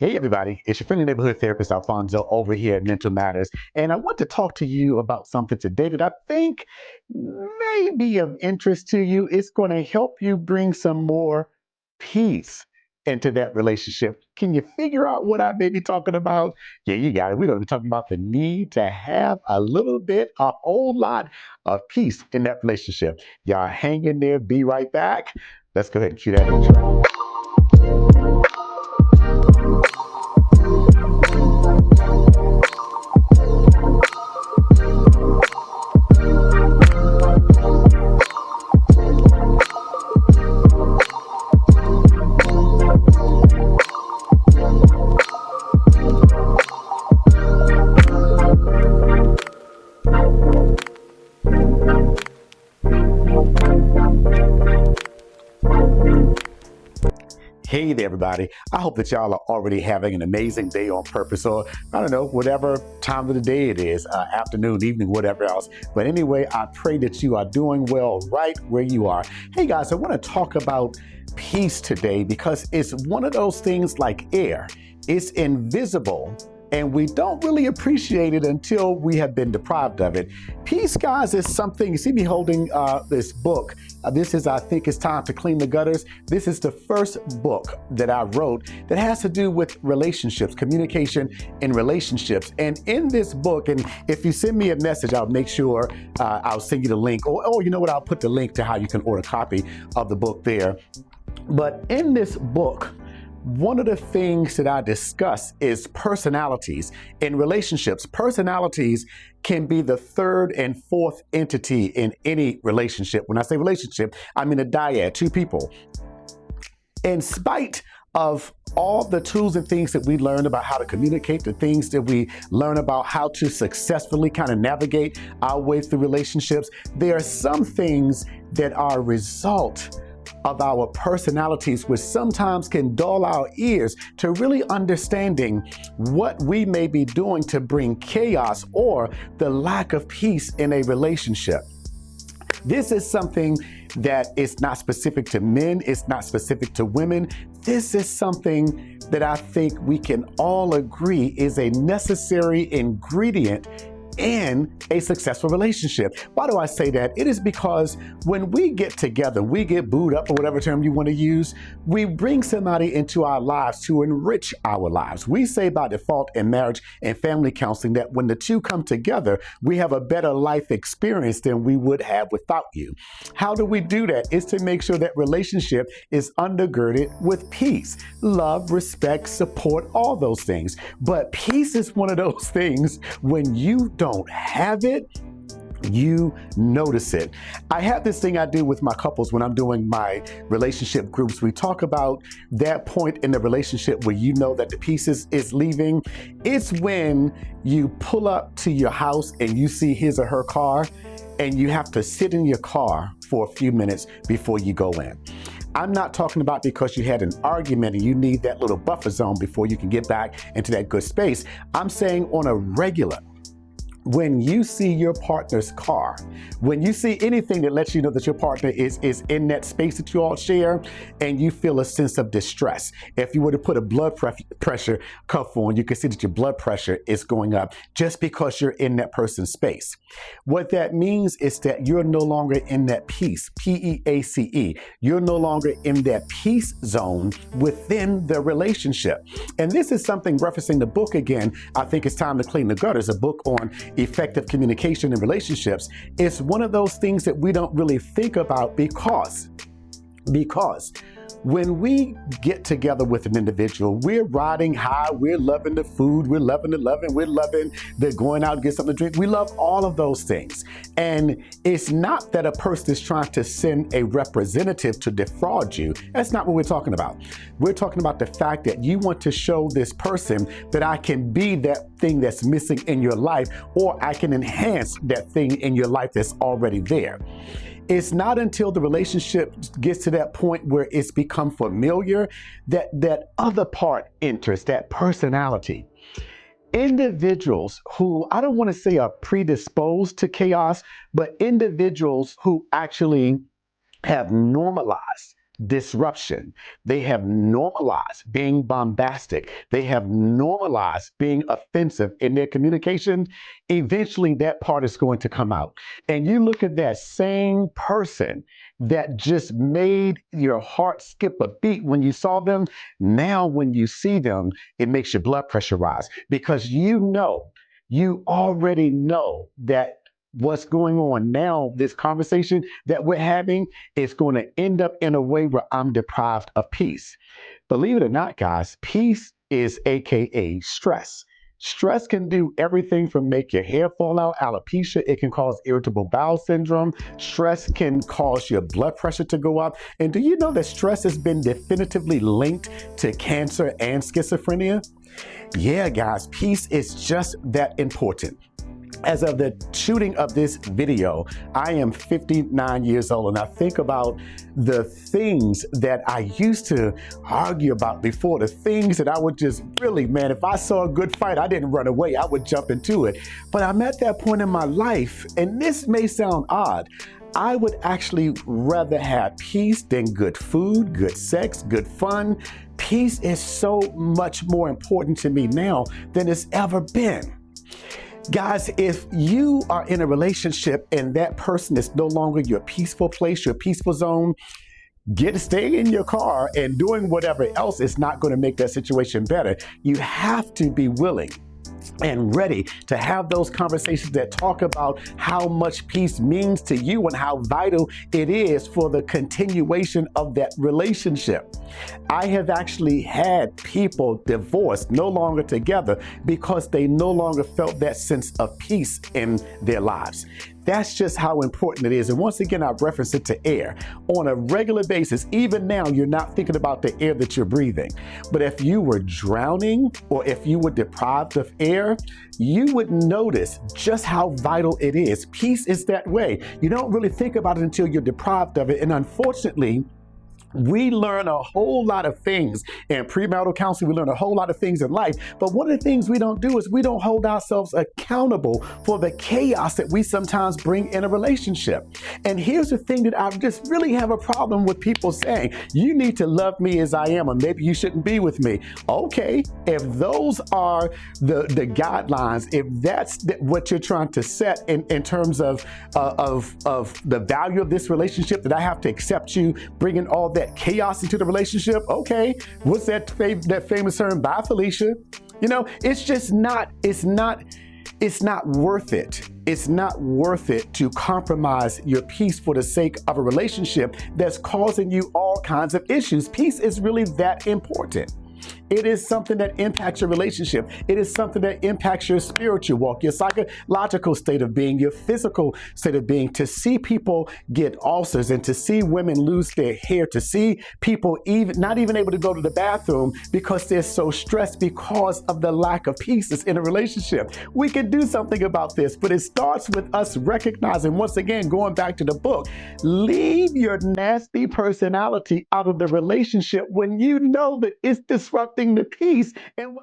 Hey everybody, it's your friendly neighborhood therapist Alfonso over here at Mental Matters, and I want to talk to you about something today that I think may be of interest to you. It's going to help you bring some more peace into that relationship. Can you figure out what I may be talking about? Yeah, you got it. We're going to be talking about the need to have a whole lot of peace in that relationship. Y'all hang in there, be right back. Let's go ahead and cue that intro. Hey there, everybody. I hope that y'all are already having an amazing day on purpose, or I don't know, whatever time of the day it is, afternoon, evening, whatever else. But anyway, I pray that you are doing well right where you are. Hey guys, I want to talk about peace today because it's one of those things like air. It's invisible and we don't really appreciate it until we have been deprived of it. Peace, guys, is something. You see me holding this book. This is, I think it's time to clean the gutters. This is the first book that I wrote that has to do with relationships, communication in relationships. And in this book, and if you send me a message, I'll make sure I'll send you the link. Or you know what? I'll put the link to how you can order a copy of the book there. But in this book, one of the things that I discuss is personalities in relationships. Personalities can be the third and fourth entity in any relationship. When I say relationship, I mean a dyad, two people. In spite of all the tools and things that we learn about how to communicate, the things that we learn about how to successfully kind of navigate our way through relationships, there are some things that are a result of our personalities, which sometimes can dull our ears to really understanding what we may be doing to bring chaos or the lack of peace in a relationship. This is something that is not specific to men, it's not specific to women. This is something that I think we can all agree is a necessary ingredient in a successful relationship. Why do I say that? It is because when we get together, we get booed up, or whatever term you want to use, we bring somebody into our lives to enrich our lives. We say by default in marriage and family counseling that when the two come together, we have a better life experience than we would have without you. How do we do that? It's to make sure that relationship is undergirded with peace, love, respect, support, all those things. But peace is one of those things when you don't have it, you notice it. I have this thing I do with my couples when I'm doing my relationship groups. We talk about that point in the relationship where you know that the peace is leaving. It's when you pull up to your house and you see his or her car and you have to sit in your car for a few minutes before you go in. I'm not talking about because you had an argument and you need that little buffer zone before you can get back into that good space. I'm saying on a regular, when you see your partner's car, when you see anything that lets you know that your partner is in that space that you all share, and you feel a sense of distress. If you were to put a blood pressure cuff on, you can see that your blood pressure is going up just because you're in that person's space. What that means is that you're no longer in that peace, P-E-A-C-E. You're no longer in that peace zone within the relationship. And this is something referencing the book again. I think it's time to clean the gutters, a book on effective communication in relationships. It's one of those things that we don't really think about because when we get together with an individual, we're riding high, we're loving the food, we're loving the loving, we're loving the going out and get something to drink. We love all of those things. And it's not that a person is trying to send a representative to defraud you. That's not what we're talking about. We're talking about the fact that you want to show this person that I can be that thing that's missing in your life, or I can enhance that thing in your life that's already there. It's not until the relationship gets to that point where it's become familiar that other part enters, that personality. Individuals who, I don't want to say are predisposed to chaos, but individuals who actually have normalized disruption. They have normalized being bombastic. They have normalized being offensive in their communication. Eventually, that part is going to come out. And you look at that same person that just made your heart skip a beat when you saw them. Now, when you see them, it makes your blood pressure rise because you already know that what's going on now, this conversation that we're having, is going to end up in a way where I'm deprived of peace. Believe it or not, guys, peace is AKA stress. Stress can do everything from make your hair fall out, alopecia. It can cause irritable bowel syndrome. Stress can cause your blood pressure to go up. And do you know that stress has been definitively linked to cancer and schizophrenia? Yeah, guys, peace is just that important. As of the shooting of this video, I am 59 years old, and I think about the things that I used to argue about before, the things that I would just really, man, if I saw a good fight, I didn't run away, I would jump into it. But I'm at that point in my life, and this may sound odd, I would actually rather have peace than good food, good sex, good fun. Peace is so much more important to me now than it's ever been. Guys, if you are in a relationship and that person is no longer your peaceful place, your peaceful zone, staying in your car and doing whatever else is not going to make that situation better. You have to be willing and ready to have those conversations that talk about how much peace means to you and how vital it is for the continuation of that relationship. I have actually had people divorced, no longer together, because they no longer felt that sense of peace in their lives. That's just how important it is. And once again, I reference it to air. On a regular basis, even now, you're not thinking about the air that you're breathing. But if you were drowning or if you were deprived of air, you would notice just how vital it is. Peace is that way. You don't really think about it until you're deprived of it. And unfortunately, we learn a whole lot of things in premarital counseling. We learn a whole lot of things in life. But one of the things we don't do is we don't hold ourselves accountable for the chaos that we sometimes bring in a relationship. And here's the thing that I just really have a problem with people saying, you need to love me as I am, or maybe you shouldn't be with me. Okay, if those are the guidelines, if that's what you're trying to set in terms of the value of this relationship, that I have to accept you bringing all that chaos into the relationship. Okay, what's that famous term? Bye, Felicia. You know, it's just not. It's not worth it. It's not worth it to compromise your peace for the sake of a relationship that's causing you all kinds of issues. Peace is really that important. It is something that impacts your relationship. It is something that impacts your spiritual walk, your psychological state of being, your physical state of being. To see people get ulcers and to see women lose their hair, to see people not even able to go to the bathroom because they're so stressed because of the lack of peace that's in a relationship. We can do something about this, but it starts with us recognizing, once again, going back to the book, leave your nasty personality out of the relationship when you know that it's disrupting the peace. And